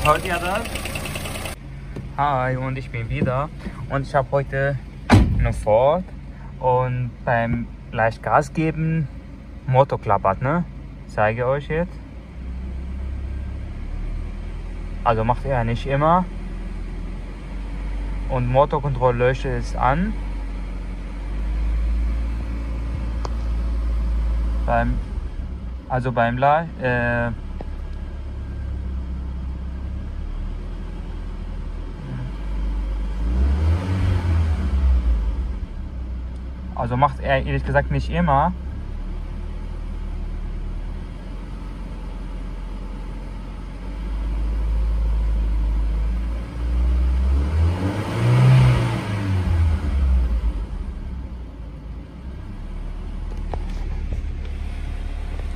Hört ihr das? Hi, und ich bin wieder. Und ich habe heute eine Ford und beim leicht Gas geben Motor klappert, ne? Zeige euch jetzt. Also macht er nicht immer. Und Motorkontrollleuchte ist an. Also macht er ehrlich gesagt nicht immer.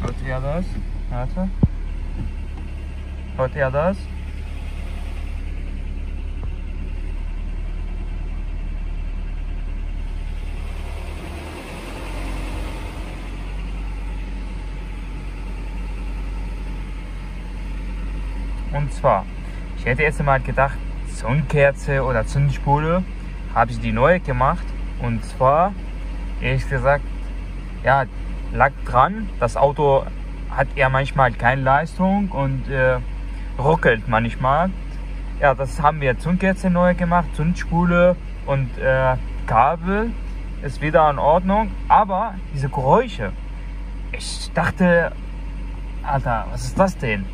Hört ihr das? Warte. Hört ihr das? Und zwar, ich hätte jetzt mal gedacht, Zündkerze oder Zündspule, habe ich die neue gemacht. Und zwar, ehrlich gesagt, ja, lag dran, das Auto hat ja manchmal keine Leistung und ruckelt manchmal. Ja, das haben wir Zündkerze neu gemacht, Zündspule und Kabel ist wieder in Ordnung. Aber diese Geräusche, ich dachte, Alter, was ist das denn?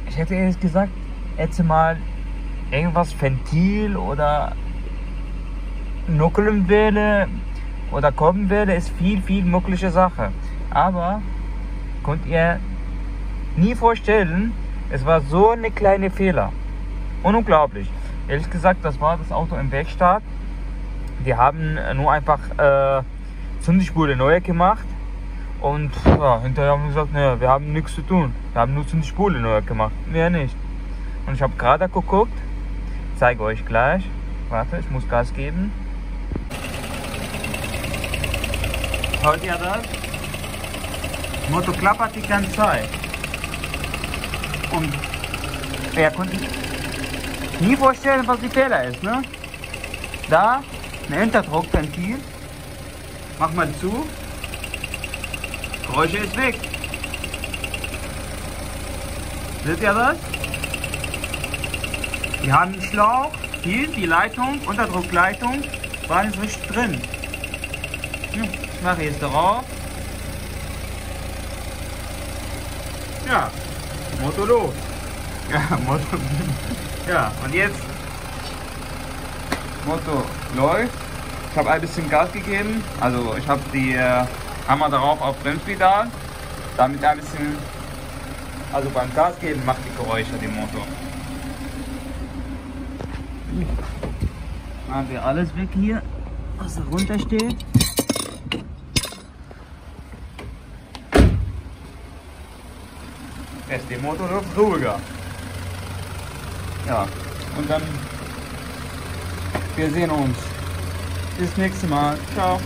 Ich hätte ehrlich gesagt, jetzt mal irgendwas Ventil oder Nockenwelle oder Kolbenwelle ist viel mögliche Sache. Aber könnt ihr nie vorstellen, es war so eine kleine Fehler. Unglaublich. Ehrlich gesagt, das war das Auto im Werkstatt. Die haben nur einfach Zündspule neu gemacht. Und ja, hinterher haben wir gesagt, naja, wir haben nichts zu tun. Wir haben nur Zündspule neu gemacht, mehr nicht. Und ich habe gerade geguckt, zeige euch gleich. Warte, ich muss Gas geben. Hört ihr das? Motor klappert die ganze Zeit. Und wer konnte nie vorstellen, was die Fehler ist, ne? Da, ein Hinterdruckventil. Mach mal zu. Geräusche ist weg. Seht ihr das? Wir haben einen Schlauch, hier die Leitung, Unterdruckleitung, war nicht richtig drin. Ich mache jetzt darauf. Ja, Motor los. Ja, Motor. Ja, und jetzt Motor läuft. Ich habe ein bisschen Gas gegeben, also ich habe die Hammer darauf auf Bremspedal, damit ein bisschen, also beim Gas geben macht die Geräusche den Motor. Machen wir alles weg hier, was da runter steht. Jetzt der Motor läuft ruhiger. Ja, und dann wir sehen uns. Bis nächstes Mal. Ciao.